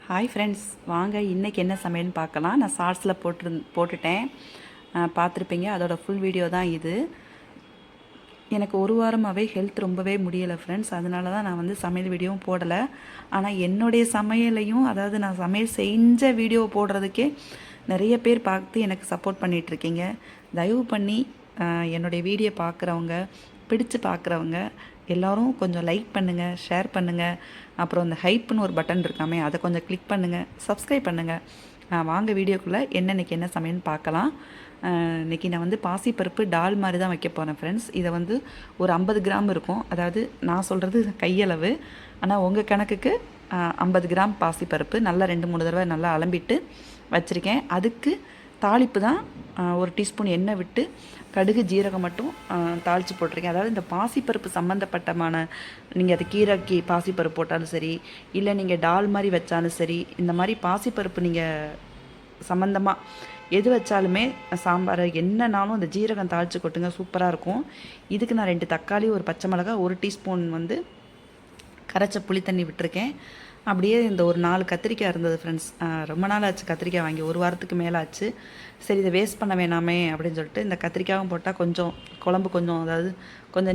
Hi friends, வாங்க இன்றைக்கி என்ன சமையல்னு பார்க்கலாம். நான் ஷார்ட்ஸில் போட்டுட்டேன், பார்த்துருப்பீங்க. அதோட ஃபுல் வீடியோ தான் இது. எனக்கு ஒரு வாரமாகவே ஹெல்த் ரொம்பவே முடியலை ஃப்ரெண்ட்ஸ். அதனால தான் நான் சமையல் வீடியோவும் போடலை. ஆனால் என்னுடைய சமையலையும், அதாவது நான் சமையல் செஞ்ச வீடியோ போடுறதுக்கே நிறைய பேர் பார்த்து எனக்கு சப்போர்ட் பண்ணிகிட்ருக்கீங்க. தயவு பண்ணி என்னுடைய வீடியோ பார்க்குறவங்க, பிடிச்சு பார்க்குறவங்க எல்லோரும் கொஞ்சம் லைக் பண்ணுங்கள், ஷேர் பண்ணுங்கள். அப்புறம் அந்த ஹைப்புன்னு ஒரு பட்டன் இருக்காமே, அதை கொஞ்சம் கிளிக் பண்ணுங்கள், சப்ஸ்கிரைப் பண்ணுங்கள். வாங்க வீடியோக்குள்ளே இன்றைக்கி என்ன சமையல்னு பார்க்கலாம். இன்றைக்கி நான் பாசிப்பருப்பு டால் மாதிரி தான் வைக்க போகிறேன் ஃப்ரெண்ட்ஸ். இதை ஒரு 50 கிராம் இருக்கும். அதாவது நான் சொல்கிறது கையளவு, ஆனால் உங்கள் கணக்குக்கு 50 கிராம் பாசிப்பருப்பு நல்லா 2-3 தடவை நல்லா அலம்பிட்டு வச்சுருக்கேன். அதுக்கு தாளிப்பு தான் ஒரு டீஸ்பூன் எண்ணெய் விட்டு கடுகு ஜீரகம் மட்டும் தாளித்து போட்டிருக்கேன். அதாவது இந்த பாசிப்பருப்பு சம்மந்தப்பட்டமான, நீங்கள் அது கீரைக்கு பாசிப்பருப்பு போட்டாலும் சரி, இல்லை நீங்கள் டால் மாதிரி வச்சாலும் சரி, இந்த மாதிரி பாசிப்பருப்பு நீங்கள் சம்மந்தமாக எது வச்சாலுமே சாம்பார் என்னன்னாலும் அந்த ஜீரகம் தாளித்து கொட்டுங்க, சூப்பராக இருக்கும். இதுக்கு நான் 2 தக்காளி, ஒரு பச்சை மிளகாய், 1 டீஸ்பூன் கரைச்ச புளி தண்ணி விட்டுருக்கேன். அப்படியே இந்த ஒரு 4 கத்திரிக்காய் இருந்தது ஃப்ரெண்ட்ஸ். ரொம்ப நாள் ஆச்சு கத்திரிக்காய் வாங்கி, ஒரு வாரத்துக்கு மேலே ஆச்சு. சரி, இதை வேஸ்ட் பண்ண வேணாமே அப்படின்னு சொல்லிட்டு இந்த கத்திரிக்காயும் போட்டால் கொஞ்சம் குழம்பு கொஞ்சம், அதாவது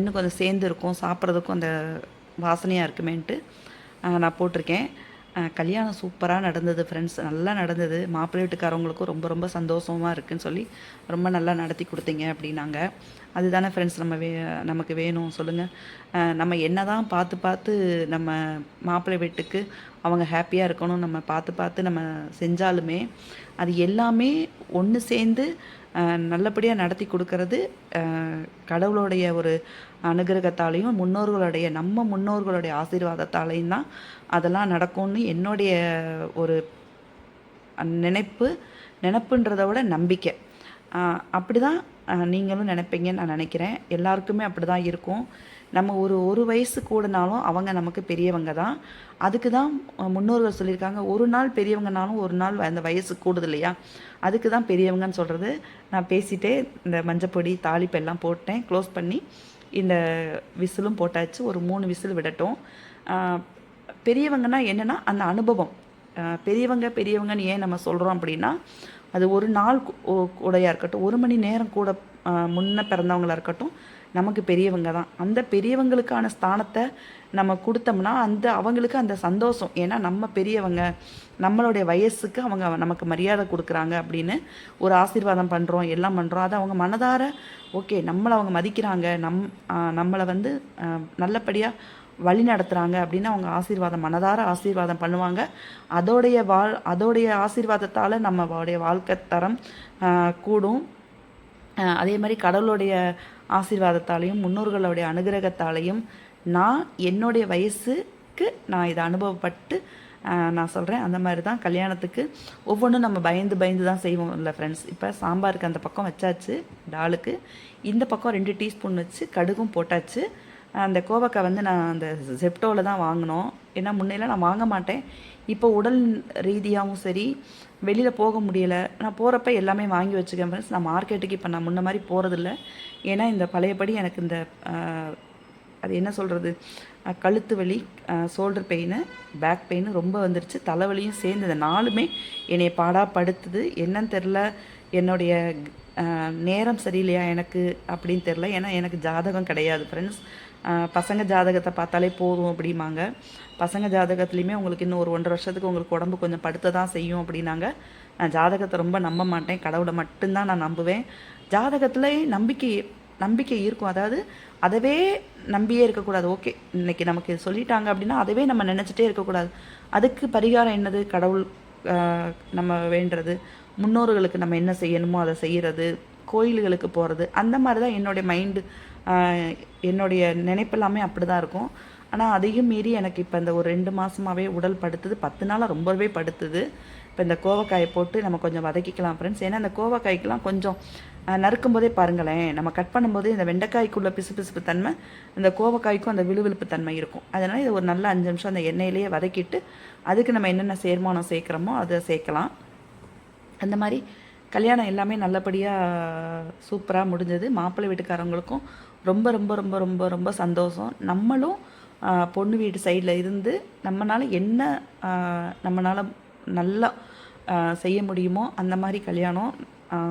இன்னும் கொஞ்சம் சேர்ந்து இருக்கும், சாப்பிட்றதுக்கும் அந்த வாசனையாக இருக்குமேன்ட்டு நான் போட்டிருக்கேன். கல்யாணம் சூப்பராக நடந்தது ஃப்ரெண்ட்ஸ், நல்லா நடந்தது. மாப்பிள்ளை வீட்டுக்காரவங்களுக்கும் ரொம்ப ரொம்ப சந்தோஷமாக இருக்குதுன்னு சொல்லி ரொம்ப நல்லா நடத்தி கொடுத்தீங்க அப்படின்னாங்க. அதுதானே ஃப்ரெண்ட்ஸ் நமக்கு வேணும் சொல்லுங்கள். நம்ம என்ன தான் பார்த்து பார்த்து நம்ம மாப்பிள்ளை வீட்டுக்கு அவங்க ஹாப்பியாக இருக்கணும் நம்ம பார்த்து பார்த்து நம்ம செஞ்சாலுமே, அது எல்லாமே ஒன்று சேர்ந்து நல்லபடியாக நடத்தி கொடுக்கறது கடவுளுடைய ஒரு அனுகிரகத்தாலையும் நம்ம முன்னோர்களுடைய ஆசீர்வாதத்தாலையும் தான் அதெல்லாம் நடக்கும்னு என்னுடைய ஒரு நினைப்புன்றதை விட நம்பிக்கை. அப்படி தான் நீங்களும் நினைப்பீங்கன்னு நான் நினைக்கிறேன். எல்லாருக்குமே அப்படி தான் இருக்கும். நம்ம ஒரு வயசு கூடனாலும் அவங்க நமக்கு பெரியவங்க தான். அதுக்கு தான் முன்னோர்கள் சொல்லியிருக்காங்க, ஒரு நாள் பெரியவங்கனாலும் ஒரு நாள் அந்த வயசு கூடுது இல்லையா, அதுக்கு தான் பெரியவங்கன்னு சொல்கிறது. நான் பேசிகிட்டே இந்த மஞ்சப்பொடி தாளிப்பு எல்லாம் போட்டேன், க்ளோஸ் பண்ணி இந்த விசிலும் போட்டாச்சு. ஒரு 3 விசில் விடட்டும். பெரியவங்கன்னா என்னென்னா அந்த அனுபவம். பெரியவங்கன்னு ஏன் நம்ம சொல்கிறோம் அப்படின்னா, அது ஒரு நாள் கூடையாக இருக்கட்டும், 1 மணி நேரம் கூட முன்ன பிறந்தவங்களாக இருக்கட்டும், நமக்கு பெரியவங்க தான். அந்த பெரியவங்களுக்கான ஸ்தானத்தை நம்ம கொடுத்தோம்னா அவங்களுக்கு அந்த சந்தோஷம். ஏன்னா நம்ம பெரியவங்க, நம்மளுடைய வயசுக்கு அவங்க நமக்கு மரியாதை கொடுக்குறாங்க அப்படின்னு ஒரு ஆசீர்வாதம் பண்ணுறோம், எல்லாம் பண்ணுறோம். அதை அவங்க மனதார ஓகே, நம்மளை அவங்க மதிக்கிறாங்க, நம்மளை நல்லபடியாக வழி நடத்துகிறாங்க அப்படின்னு அவங்க மனதார ஆசீர்வாதம் பண்ணுவாங்க. அதோடைய ஆசீர்வாதத்தால் நம்மளுடைய வாழ்க்கை தரம் கூடும். அதே மாதிரி கடவுளுடைய ஆசீர்வாதத்தாலையும் முன்னோர்களுடைய அனுகிரகத்தாலையும் நான் என்னுடைய வயசுக்கு நான் இதை அனுபவப்பட்டு நான் சொல்கிறேன். அந்த மாதிரி தான் கல்யாணத்துக்கு ஒவ்வொன்றும் நம்ம பயந்து தான் செய்வோம் இல்லை ஃப்ரெண்ட்ஸ். இப்போ சாம்பாருக்கு அந்த பக்கம் வச்சாச்சு, டாலுக்கு இந்த பக்கம் 2 டீஸ்பூன் வச்சு கடுகும் போட்டாச்சு. அந்த கோவக்காய் நான் அந்த ஜெப்டோவில் தான் வாங்கினோம். ஏன்னா முன்னையெல்லாம் நான் வாங்க மாட்டேன். இப்போ உடல் ரீதியாகவும் சரி, வெளியில் போக முடியலை. நான் போகிறப்ப எல்லாமே வாங்கி வச்சுக்கேன் ஃப்ரெண்ட்ஸ். நான் மார்க்கெட்டுக்கு இப்போ நான் முன்ன மாதிரி போகிறதில்ல. ஏன்னா இந்த பழையபடி எனக்கு இந்த அது என்ன சொல்கிறது, கழுத்து வலி, ஷோல்டர் பெயின், பேக் பெயின் ரொம்ப வந்துருச்சு. தலைவலியும் சேர்ந்து இந்த 4மே என்னை பாடாப்படுத்துது. என்னன்னு தெரில, என்னுடைய நேரம் சரியில்லையா எனக்கு அப்படின்னு தெரில. ஏன்னா எனக்கு ஜாதகம் கிடையாது ஃப்ரெண்ட்ஸ். பசங்க ஜாதகத்தை பார்த்தாலே போதும் அப்படிம்பாங்க. பசங்க ஜாதகத்துலேயுமே உங்களுக்கு இன்னும் ஒரு 1.5 வருஷத்துக்கு உங்களுக்கு உடம்பு கொஞ்சம் படுத்த தான் செய்யும் அப்படின்னாங்க. நான் ஜாதகத்தை ரொம்ப நம்ப மாட்டேன், கடவுளை மட்டும்தான் நான் நம்புவேன். ஜாதகத்தில் நம்பிக்கை இருக்கும். அதாவது அதவே நம்பியே இருக்கக்கூடாது. ஓகே, இன்றைக்கி நமக்கு சொல்லிட்டாங்க அப்படின்னா அதவே நம்ம நினச்சிட்டே இருக்கக்கூடாது. அதுக்கு பரிகாரம் என்னது, கடவுள் நம்ம வேண்டுறது, முன்னோர்களுக்கு நம்ம என்ன செய்யணுமோ அதை செய்கிறது, கோயில்களுக்கு போகிறது. அந்த மாதிரி தான் என்னுடைய மைண்டு, என்னுடைய நினைப்பெல்லாமே அப்படி தான் இருக்கும். ஆனால் அதையும் மீறி எனக்கு இப்போ இந்த ஒரு 2 மாதமாகவே உடல் படுத்துது. 10 நாளாக ரொம்பவே படுத்துது. இப்போ இந்த கோவக்காயை போட்டு நம்ம கொஞ்சம் வதக்கிக்கலாம் ஃப்ரெண்ட்ஸ். ஏன்னா இந்த கோவக்காய்க்கெலாம் கொஞ்சம் நறுக்கும் போதே பாருங்களேன், நம்ம கட் பண்ணும்போதே இந்த வெண்டைக்காய்க்குள்ள பிசுபிசுப்பு தன்மை, இந்த கோவக்காய்க்கும் அந்த விழுவிழுப்பு தன்மை இருக்கும். அதனால் இது ஒரு நல்ல 5 நிமிஷம் அந்த எண்ணெயிலேயே வதக்கிட்டு அதுக்கு நம்ம என்னென்ன சேர்மானம் சேர்க்குறோமோ அதை சேர்க்கலாம். அந்த மாதிரி கல்யாணம் எல்லாமே நல்லபடியாக சூப்பராக முடிஞ்சது. மாப்பிள்ளை வீட்டுக்காரவங்களுக்கும் ரொம்ப ரொம்ப ரொம்ப ரொம்ப ரொம்ப சந்தோஷம். நம்மளும் பொண்ணு வீட்டு சைடில் இருந்து நம்மளால் என்ன நம்மளால் நல்லா செய்ய முடியுமோ அந்த மாதிரி கல்யாணம்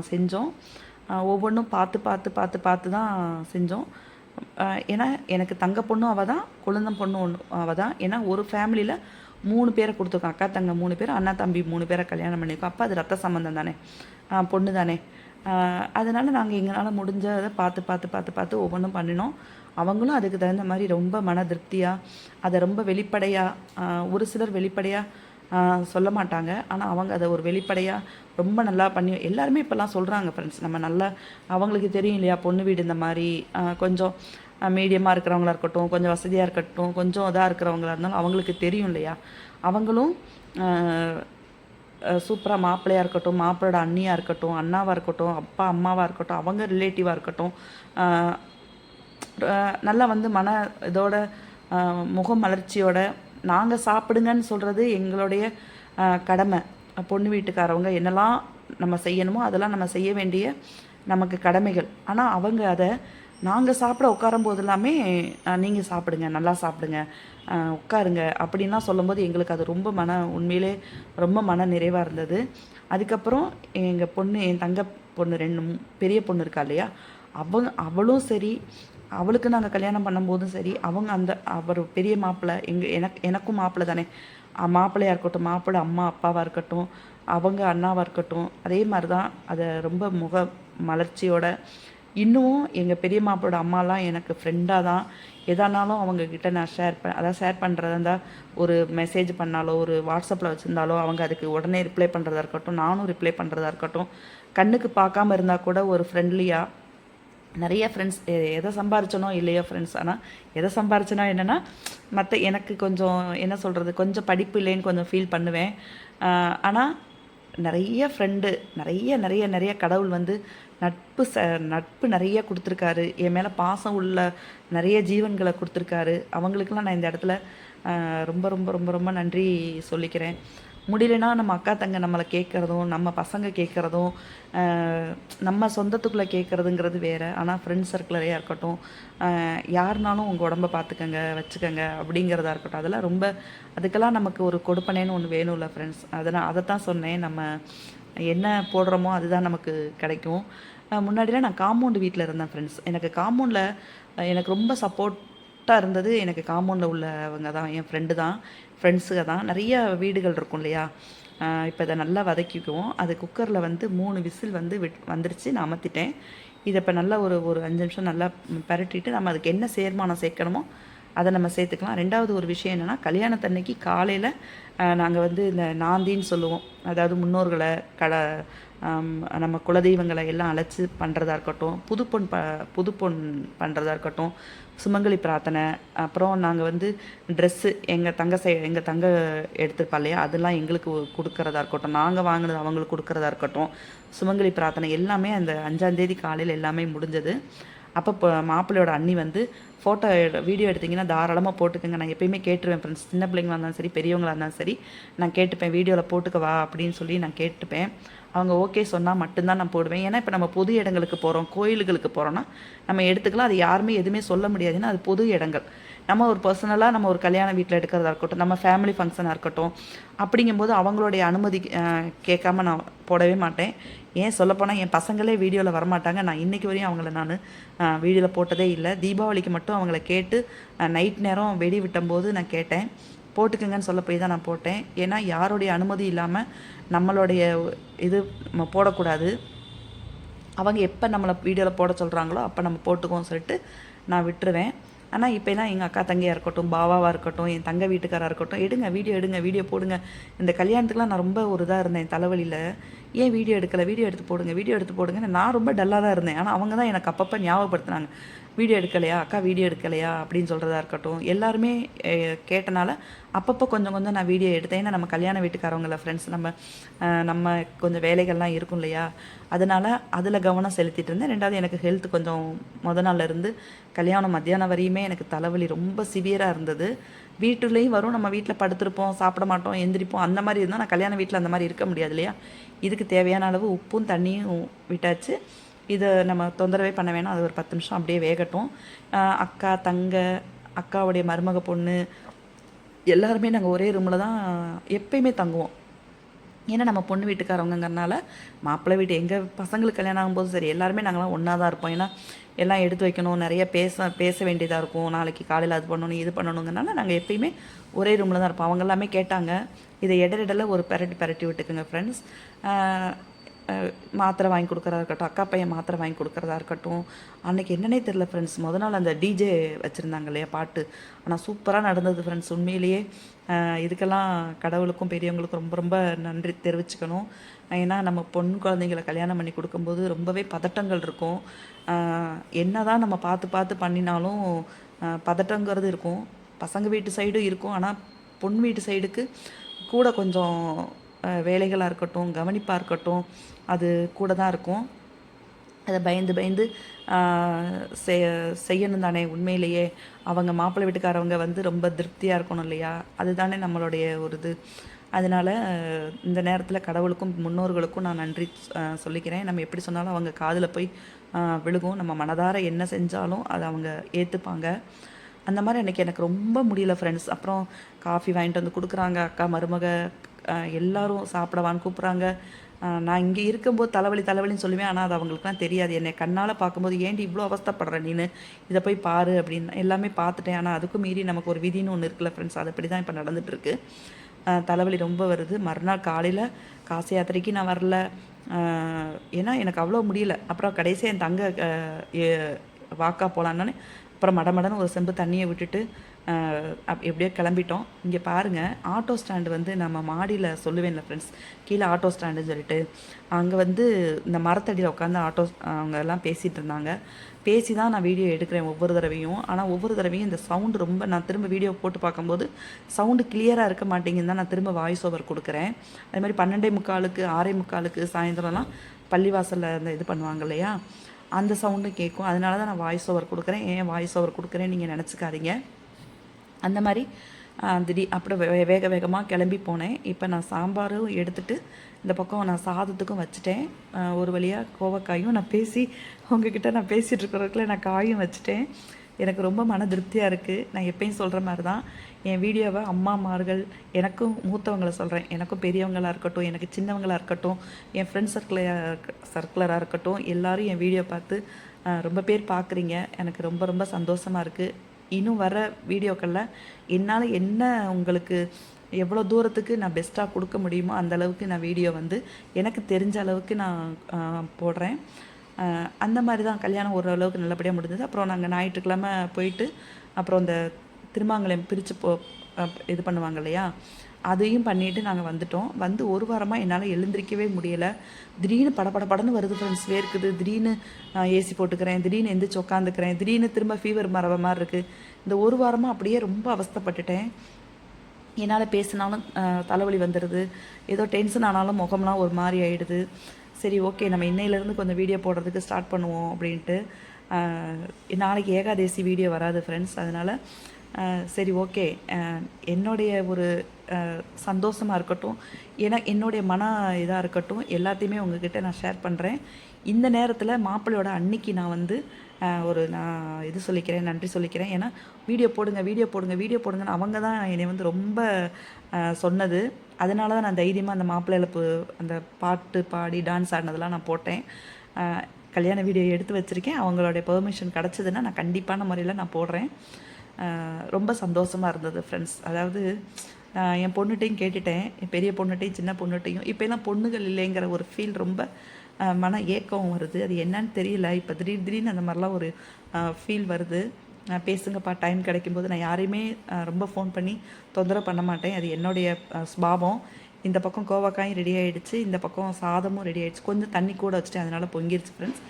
செஞ்சோம். ஒவ்வொன்றும் பார்த்து பார்த்து பார்த்து பார்த்து தான் செஞ்சோம். ஏன்னா எனக்கு தங்க பொண்ணும் அவள் தான், கொழுந்தன் பொண்ணும் அவள் தான். ஏன்னா ஒரு ஃபேமிலியில் 3 பேரை கொடுத்துருக்கோம். அக்கா தங்க 3 பேர், அண்ணா தம்பி 3 பேரை கல்யாணம் பண்ணியிருக்கோம். அப்போ அது ரத்த சம்மந்தம் தானே, பொண்ணு தானே. அதனால் நாங்கள் எங்களால் முடிஞ்சதை பார்த்து பார்த்து பார்த்து பார்த்து ஒவ்வொன்றும் பண்ணினோம். அவங்களும் அதுக்கு தகுந்த மாதிரி ரொம்ப மன திருப்தியாக, அதை ரொம்ப வெளிப்படையாக, ஒரு சிலர் வெளிப்படையாக சொல்ல மாட்டாங்க. ஆனால் அவங்க அதை ஒரு வெளிப்படையாக ரொம்ப நல்லா பண்ணி எல்லாருமே இப்போல்லாம் சொல்கிறாங்க ஃப்ரெண்ட்ஸ். நம்ம நல்லா அவங்களுக்கு தெரியும் இல்லையா, பொண்ணு வீடு இந்த மாதிரி கொஞ்சம் மீடியமாக இருக்கிறவங்களா இருக்கட்டும், கொஞ்சம் வசதியாக இருக்கட்டும், கொஞ்சம் இதாக இருக்கிறவங்களா இருந்தாலும் அவங்களுக்கு தெரியும் இல்லையா. அவங்களும் சூப்பராக மாப்பிள்ளையாக இருக்கட்டும், மாப்பிள்ளோட அண்ணியாக இருக்கட்டும், அண்ணாவாக இருக்கட்டும், அப்பா அம்மாவாக இருக்கட்டும், அவங்க ரிலேட்டிவாக இருக்கட்டும், நல்லா வந்து மன இதோட முகம் மலர்ச்சியோட நாங்கள் சாப்பிடுங்கன்னு சொல்கிறது எங்களுடைய கடமை. பொண்ணு வீட்டுக்காரவங்க என்னெல்லாம் நம்ம செய்யணுமோ அதெல்லாம் நம்ம செய்ய வேண்டிய நமக்கு கடமைகள். ஆனால் அவங்க அதை நாங்கள் சாப்பிட உட்காரும் போது எல்லாமே நீங்கள் சாப்பிடுங்க, நல்லா சாப்பிடுங்க, உட்காருங்க அப்படின்லாம் சொல்லும்போது எங்களுக்கு அது ரொம்ப உண்மையிலே ரொம்ப மன நிறைவாக இருந்தது. அதுக்கப்புறம் எங்கள் பொண்ணு, என் தங்க பொண்ணு 2 பெரிய பொண்ணு இருக்கா இல்லையா, அவளும் சரி, அவளுக்கு நாங்கள் கல்யாணம் பண்ணும்போதும் சரி, அவங்க அவர் பெரிய மாப்பிள்ளை, எனக்கும் மாப்பிள்ளை தானே, மாப்பிள்ளையாக இருக்கட்டும், மாப்பிள்ளை அம்மா அப்பாவாக இருக்கட்டும், அவங்க அண்ணாவாக இருக்கட்டும், அதே மாதிரி தான் அதை ரொம்ப முக மலர்ச்சியோட. இன்னும் எங்கள் பெரிய மாப்பிளோட அம்மாலாம் எனக்கு ஃப்ரெண்டாக தான். எதானாலும் அவங்கக்கிட்ட நான் ஷேர் பண்ணுறதா இருந்தால், ஒரு மெசேஜ் பண்ணாலோ, ஒரு வாட்ஸ்அப்பில் வச்சுருந்தாலோ அவங்க அதுக்கு உடனே ரிப்ளை பண்ணுறதா இருக்கட்டும், நானும் ரிப்ளை பண்ணுறதா இருக்கட்டும், கண்ணுக்கு பார்க்காம இருந்தால் கூட ஒரு ஃப்ரெண்ட்லியாக. நிறைய ஃப்ரெண்ட்ஸ், எதை சம்பாரிச்சனோ இல்லையோ ஃப்ரெண்ட்ஸ், ஆனால் எதை சம்பாரிச்சனோ என்னென்னா, மற்ற எனக்கு கொஞ்சம் என்ன சொல்கிறது, கொஞ்சம் படிப்பு இல்லைன்னு கொஞ்சம் ஃபீல் பண்ணுவேன். ஆனால் நிறைய ஃப்ரெண்டு, நிறைய நிறைய நிறைய கடவுள் வந்து நட்பு நிறைய கொடுத்துருக்காரு. என் மேலே பாசம் உள்ள நிறைய ஜீவன்களை கொடுத்துருக்காரு. அவங்களுக்கெல்லாம் நான் இந்த இடத்துல ரொம்ப ரொம்ப ரொம்ப ரொம்ப நன்றி சொல்லிக்கிறேன். முடியலனா நம்ம அக்கா தங்க நம்மளை கேட்குறதும், நம்ம பசங்க கேட்குறதும், நம்ம சொந்தத்துக்குள்ளே கேட்குறதுங்கிறது வேறு. ஆனால் ஃப்ரெண்ட்ஸ் சர்க்கிளையாக இருக்கட்டும், யாருனாலும் உங்கள் உடம்பை பார்த்துக்கங்க, வச்சுக்கோங்க அப்படிங்கிறதா இருக்கட்டும், அதெல்லாம் ரொம்ப, அதுக்கெல்லாம் நமக்கு ஒரு கொடுப்பனேன்னு ஒன்று வேணும்ல ஃப்ரெண்ட்ஸ். அதைத்தான் சொன்னேன். நம்ம என்ன போடுறோமோ அதுதான் நமக்கு கிடைக்கும். முன்னாடிலாம் நான் காம்பவுண்டு வீட்டில் இருந்தேன் ஃப்ரெண்ட்ஸ். எனக்கு காம்பவுண்டில் எனக்கு ரொம்ப சப்போர்ட்டாக இருந்தது எனக்கு காம்பவுண்டில் உள்ளவங்க தான், என் ஃப்ரெண்ட்ஸுங்க தான். நிறைய வீடுகள் இருக்கும் இல்லையா. இப்போ இதை நல்லா வதக்கிக்குவோம். அது குக்கரில் வந்து 3 விசில் வந்து வந்துருச்சு. நான் அமர்த்திட்டேன். இதை இப்போ நல்லா ஒரு 5 நிமிஷம் நல்லா பரட்டிட்டு நம்ம அதுக்கு என்ன சேர்மானம் சேர்க்கணுமோ அதை நம்ம சேர்த்துக்கலாம். 2வது ஒரு விஷயம் என்னென்னா, கல்யாணத்தன்னைக்கு காலையில் நாங்கள் வந்து இந்த நாந்தின்னு சொல்லுவோம், அதாவது முன்னோர்களை நம்ம குலதெய்வங்களை எல்லாம் அழைச்சி பண்ணுறதா இருக்கட்டும், புதுப்பொன் பண்ணுறதா இருக்கட்டும், சுமங்கலி பிரார்த்தனை, அப்புறம் நாங்கள் வந்து ட்ரெஸ்ஸு எங்கள் தங்க எடுத்துருப்பா இல்லையா, அதெல்லாம் எங்களுக்கு கொடுக்குறதா இருக்கட்டும், நாங்கள் வாங்கினது அவங்களுக்கு கொடுக்குறதா இருக்கட்டும், சுமங்கலி பிரார்த்தனை எல்லாமே அந்த 5ஆம் தேதி காலையில் எல்லாமே முடிஞ்சது. அப்போ இப்போ மாப்பிள்ளையோட அண்ணி வந்து ஃபோட்டோ வீடியோ எடுத்திங்கன்னா தாராளமாக போட்டுக்கோங்க. நான் எப்பயுமே கேட்டுருவேன் ஃப்ரெண்ட்ஸ், சின்ன பிள்ளைங்களாக இருந்தாலும் சரி, பெரியவங்களாக இருந்தாலும் சரி, நான் கேட்டுப்பேன், வீடியோவில் போட்டுக்கவா அப்படின்னு சொல்லி நான் கேட்டுப்பேன். அவங்க ஓகே சொன்னால் மட்டும்தான் நான் போடுவேன். ஏன்னா இப்போ நம்ம பொது இடங்களுக்கு போகிறோம், கோயில்களுக்கு போகிறோன்னா நம்ம எடுத்துக்கலாம். அது யாருமே எதுவுமே சொல்ல முடியாதுன்னா, அது பொது இடங்கள். நம்ம ஒரு பர்சனலாக நம்ம ஒரு கல்யாண வீட்டில் எடுக்கிறதா இருக்கட்டும், நம்ம ஃபேமிலி ஃபங்க்ஷனாக இருக்கட்டும், அப்படிங்கும்போது அவங்களுடைய அனுமதி கேட்காம நான் போடவே மாட்டேன். ஏன் சொல்லப்போனால் என் பசங்களே வீடியோவில் வரமாட்டாங்க. நான் இன்றைக்கி வரையும் அவங்கள நான் வீடியோவில் போட்டதே இல்லை. தீபாவளிக்கு மட்டும் அவங்கள கேட்டு நைட் நேரம் வெடி விட்டும்போது நான் கேட்டேன், போட்டுக்குங்கன்னு சொல்ல போய் தான் நான் போட்டேன். ஏன்னா யாருடைய அனுமதி இல்லாமல் நம்மளுடைய இது நம்ம போடக்கூடாது. அவங்க எப்போ நம்மளை வீடியோவில் போட சொல்கிறாங்களோ அப்போ நம்ம போட்டுக்கோன்னு சொல்லிட்டு நான் விட்டுருவேன். ஆனால் இப்போலாம் எங்கள் அக்கா தங்கையாக இருக்கட்டும், பாவாவாக இருக்கட்டும், என் தங்க வீட்டுக்காராக இருக்கட்டும், எடுங்க வீடியோ போடுங்க. இந்த கல்யாணத்துக்குலாம் நான் ரொம்ப ஒரு இதாக இருந்தேன், தலைவலியில். ஏன் வீடியோ எடுத்து போடுங்கன்னு நான் ரொம்ப டல்லாக தான் இருந்தேன். ஆனால் அவங்க தான் எனக்கு அப்பப்போ ஞாபகப்படுத்துனாங்க, வீடியோ எடுக்கலையா அப்படின்னு சொல்கிறதா இருக்கட்டும். எல்லாருமே கேட்டனால அப்பப்போ கொஞ்சம் கொஞ்சம் நான் வீடியோ எடுத்தேன். ஏன்னா நம்ம கல்யாண வீட்டுக்காரவங்கள ஃப்ரெண்ட்ஸ், நம்ம கொஞ்சம் வேலைகள்லாம் இருக்கும் இல்லையா, அதனால் அதில் கவனம் செலுத்திட்டு இருந்தேன். 2வது எனக்கு ஹெல்த் கொஞ்சம் நாள்ல இருந்து கல்யாணம் மத்தியானம் வரையுமே எனக்கு தலைவலி ரொம்ப சிவியராக இருந்தது. வீட்டுலேயும் வரும், நம்ம வீட்டில் படுத்திருப்போம், சாப்பிட மாட்டோம், எந்திரிப்போம், அந்த மாதிரி இருந்தால் நான் கல்யாண வீட்டில் அந்த மாதிரி இருக்க முடியாது இல்லையா. இதுக்கு தேவையான அளவு உப்பும் தண்ணியும் விட்டாச்சு. இதை நம்ம தொந்தரவே பண்ண வேணாம். அது ஒரு 10 நிமிஷம் அப்படியே வேகட்டும். அக்கா தங்க அக்காவுடைய மருமக பொண்ணு எல்லாருமே நாங்கள் ஒரே ரூமில் தான் எப்பயுமே தங்குவோம். ஏன்னா நம்ம பொண்ணு வீட்டுக்காரவங்கங்கிறனால மாப்பிள்ளை வீட்டு எங்கள் பசங்களுக்கு கல்யாணம் ஆகும்போது சரி எல்லாருமே நாங்களாம் ஒன்றா தான் இருப்போம். ஏன்னா எல்லாம் எடுத்து வைக்கணும், நிறைய பேச வேண்டியதாக இருக்கும், நாளைக்கு காலையில் அது பண்ணணும் இது பண்ணணுங்கிறனால நாங்கள் எப்பயுமே ஒரே ரூமில் தான் இருப்போம். அவங்க எல்லாமே கேட்டாங்க, இதை இடையில ஒரு பெரட்டி விட்டுக்குங்க ஃப்ரெண்ட்ஸ். மாத்திரை வாங்கி கொடுக்குறதா இருக்கட்டும், அக்கா பையன் மாத்திரை வாங்கி கொடுக்குறதா இருக்கட்டும், அன்றைக்கி என்னன்னே தெரில ஃப்ரெண்ட்ஸ். நாள் அந்த டிஜே வச்சுருந்தாங்க இல்லையா பாட்டு, ஆனால் சூப்பராக நடந்தது ஃப்ரெண்ட்ஸ். உண்மையிலேயே இதுக்கெல்லாம் கடவுளுக்கும் பெரியவங்களுக்கும் ரொம்ப ரொம்ப நன்றி தெரிவிச்சுக்கணும். ஏன்னா நம்ம பொண்ணு குழந்தைங்களை கல்யாணம் பண்ணி கொடுக்கும்போது ரொம்பவே பதட்டங்கள் இருக்கும். என்ன தான் நம்ம பார்த்து பண்ணினாலும் பதட்டங்கிறது இருக்கும். பசங்க வீட்டு சைடும் இருக்கும், ஆனால் பொண்ணு வீட்டு சைடுக்கு கூட கொஞ்சம் வேலைகளாக இருக்கட்டும், கவனிப்பாக இருக்கட்டும், அது கூட தான் இருக்கும். அதை பயந்து செய்யணும் தானே. உண்மையிலேயே அவங்க மாப்பிள்ளை வீட்டுக்காரவங்க வந்து ரொம்ப திருப்தியாக இருக்கணும் இல்லையா, அதுதானே நம்மளுடைய ஒரு இது. அதனால் இந்த நேரத்தில் கடவுளுக்கும் முன்னோர்களுக்கும் நான் நன்றி சொல்லிக்கிறேன். நம்ம எப்படி சொன்னாலும் அவங்க காதில் போய் விழுகும். நம்ம மனதார என்ன செஞ்சாலும் அதை அவங்க ஏற்றுப்பாங்க. அந்த மாதிரி அன்றைக்கி எனக்கு ரொம்ப முடியல ஃப்ரெண்ட்ஸ். அப்புறம் காஃபி வாங்கிட்டு வந்து கொடுக்குறாங்க, அக்கா மருமக எல்லோரும் சாப்பிடவான்னு கூப்பிட்றாங்க. நான் இங்கே இருக்கும்போது தலைவலின்னு சொல்லுவேன், ஆனால் அது அவங்களுக்குலாம் தெரியாது. என்னை கண்ணால் பார்க்கும்போது ஏன்டி இவ்வளோ அவஸ்தைப்படுற நீனு, இதை போய் பாரு அப்படின்னு எல்லாமே பார்த்துட்டேன். ஆனால் அதுக்கும் மீறி நமக்கு ஒரு விதின்னு ஒன்று இருக்குல்ல ஃப்ரெண்ட்ஸ், அது அப்படி தான் இப்போ நடந்துகிட்ருக்கு. தலைவலி ரொம்ப வருது. மறுநாள் காலையில் காசி யாத்திரைக்கு நான் வரல, ஏன்னா எனக்கு அவ்வளோ முடியல. அப்புறம் கடைசியாக என் தங்க வாக்கா போகலான்னு அப்புறம் மடமடன்னு ஒரு செம்பு தண்ணியை விட்டுட்டு எப்படியோ கிளம்பிட்டோம். இங்கே பாருங்கள், ஆட்டோ ஸ்டாண்டு வந்து நம்ம மாடியில் சொல்லுவேன்ல ஃப்ரெண்ட்ஸ், கீழே ஆட்டோ ஸ்டாண்டுன்னு சொல்லிட்டு அங்கே வந்து இந்த மரத்தடியில் உட்காந்து அவங்க எல்லாம் பேசிகிட்டு இருந்தாங்க. பேசி தான் நான் வீடியோ எடுக்கிறேன் ஒவ்வொரு தடவையும். ஆனால் ஒவ்வொரு தடவையும் இந்த சவுண்டு ரொம்ப, நான் திரும்ப வீடியோ போட்டு பார்க்கும்போது சவுண்டு கிளியராக இருக்க மாட்டேங்குன்னு தான் நான் திரும்ப வாய்ஸ் ஓவர் கொடுக்குறேன். அதே மாதிரி 12:45 6:45 சாயந்தரம்லாம் பள்ளிவாசலில் இந்த இது பண்ணுவாங்க இல்லையா, அந்த சவுண்டு கேட்கும். அதனால தான் நான் வாய்ஸ் ஓவர் கொடுக்குறேன். ஏன் வாய்ஸ் ஓவர் கொடுக்குறேன்னு நீங்கள் நினச்சிக்காதீங்க. அந்த மாதிரி அப்புறம் வேகமாக கிளம்பி போனேன். இப்போ நான் சாம்பாரும் எடுத்துகிட்டு இந்த பக்கம் நான் சாதத்துக்கும் வச்சுட்டேன். ஒரு வழியாக கோவக்காயும் நான் உங்ககிட்ட நான் பேசிகிட்டு இருக்கிறதுக்குள்ள நான் காயும் வச்சுட்டேன். எனக்கு ரொம்ப மன திருப்தியாக இருக்குது. நான் எப்பயும் சொல்கிற மாதிரி தான் என் வீடியோவை அம்மாமார்கள், எனக்கும் மூத்தவங்களை சொல்கிறேன், எனக்கும் பெரியவங்களாக இருக்கட்டும், எனக்கு சின்னவங்களாக இருக்கட்டும், என் ஃப்ரெண்ட்ஸ் சர்க்குலராக இருக்கட்டும், எல்லோரும் என் வீடியோ பார்த்து ரொம்ப பேர் பார்க்குறீங்க. எனக்கு ரொம்ப ரொம்ப சந்தோஷமாக இருக்குது. இன்னும் வர வீடியோக்களில் என்னால் என்ன உங்களுக்கு எவ்வளோ தூரத்துக்கு நான் பெஸ்ட்டாக கொடுக்க முடியுமோ அந்த அளவுக்கு நான் வீடியோ வந்து எனக்கு தெரிஞ்ச அளவுக்கு நான் போடுறேன். அந்த மாதிரி தான் கல்யாணம் ஓரளவுக்கு நல்லபடியாக முடிஞ்சது. அப்புறம் நாங்கள் ஞாயிற்றுக்கிழமை போயிட்டு அப்புறம் இந்த திருமாங்கலம் பிரித்து இது பண்ணுவாங்க இல்லையா, அதையும் பண்ணிவிட்டு நாங்கள் வந்துட்டோம். வந்து ஒரு வாரமாக என்னால் எழுந்திரிக்கவே முடியலை. திடீர்னு படன்னு வருது ஃப்ரெண்ட்ஸ், வேர்க்குது. திடீர்னு ஏசி போட்டுக்கிறேன், திடீர்னு எந்திரிச்சு உட்காந்துக்கிறேன், திடீர்னு திரும்ப ஃபீவர் மரவ மாதிரி இருக்குது. இந்த ஒரு வாரமாக அப்படியே ரொம்ப அவஸ்தைப்பட்டுட்டேன். என்னால் பேசினாலும் தலைவலி வந்துடுது, ஏதோ டென்ஷன் ஆனாலும் முகம்லாம் ஒரு மாதிரி ஆகிடுது. சரி ஓகே, நம்ம இன்னையிலேருந்து கொஞ்சம் வீடியோ போடுறதுக்கு ஸ்டார்ட் பண்ணுவோம் அப்படின்ட்டு. நாளைக்கு ஏகாதேசி வீடியோ வராது ஃப்ரெண்ட்ஸ், அதனால் சரி ஓகே, என்னுடைய ஒரு சந்தோஷமாக இருக்கட்டும், ஏன்னா என்னுடைய மன இதாக இருக்கட்டும், எல்லாத்தையுமே உங்ககிட்ட நான் ஷேர் பண்ணுறேன். இந்த நேரத்தில் மாப்பிள்ளையோட அன்னைக்கு நான் வந்து நான் இது சொல்லிக்கிறேன், நன்றி சொல்லிக்கிறேன். ஏன்னா வீடியோ போடுங்கன்னு அவங்க தான் என்னை வந்து ரொம்ப சொன்னது. அதனால தான் நான் தைரியமாக அந்த மாப்பிள்ளை இழப்பு அந்த பாட்டு பாடி டான்ஸ் ஆடினதெல்லாம் நான் போட்டேன். கல்யாண வீடியோ எடுத்து வச்சுருக்கேன். அவங்களுடைய பெர்மிஷன் கிடச்சிதுன்னா நான் கண்டிப்பான முறையில் நான் போடுறேன். ரொம்ப சந்தோஷமாக இருந்தது ஃப்ரெண்ட்ஸ். அதாவது என் பொண்ணுகிட்டையும் கேட்டுட்டேன், என் பெரிய பொண்ணுகிட்டையும் சின்ன பொண்ணுகிட்டையும். இப்போலாம் பொண்ணுகள் இல்லைங்கிற ஒரு ஃபீல் ரொம்ப மன ஏக்கம் வருது. அது என்னன்னு தெரியல. இப்போ திடீர்னு அந்த மாதிரிலாம் ஒரு ஃபீல் வருது. பேசுங்கப்பா, டைம் கிடைக்கும்போது. நான் யாரையுமே ரொம்ப ஃபோன் பண்ணி தொந்தரவு பண்ண மாட்டேன், அது என்னுடைய ஸ்பாவம். இந்த பக்கம் கோவக்காயும் ரெடி ஆகிடுச்சு, இந்த பக்கம் சாதமும் ரெடி ஆகிடுச்சு. கொஞ்சம் தண்ணி கூட வச்சுட்டு அதனால் பொங்கிருச்சு ஃப்ரெண்ட்ஸ்.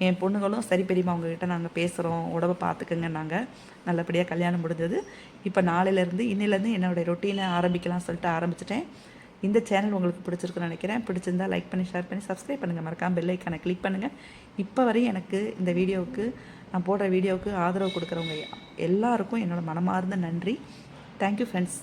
என் பொண்ணுங்களும் சரி பெரியம்மா அவங்ககிட்ட நாங்கள் பேசுகிறோம், உடம்பை பார்த்துக்குங்க. நாங்கள் நல்லபடியாக கல்யாணம் முடிஞ்சது. இப்போ இன்னிலேருந்து என்னோடய ரொட்டீனை ஆரம்பிக்கலாம் சொல்லிட்டு ஆரம்பிச்சிட்டேன். இந்த சேனல் உங்களுக்கு பிடிச்சிருக்குன்னு நினைக்கிறேன். பிடிச்சிருந்தால் லைக் பண்ணி, ஷேர் பண்ணி, சப்ஸ்கிரைப் பண்ணுங்கள். மறக்காமல் பெல் ஐக்கானை கிளிக் பண்ணுங்கள். இப்போ வரையும் எனக்கு இந்த வீடியோவுக்கு, நான் போடுற வீடியோவுக்கு ஆதரவு கொடுக்குறவங்க எல்லாருக்கும் என்னோடய மனமார்ந்த நன்றி. Thank you friends.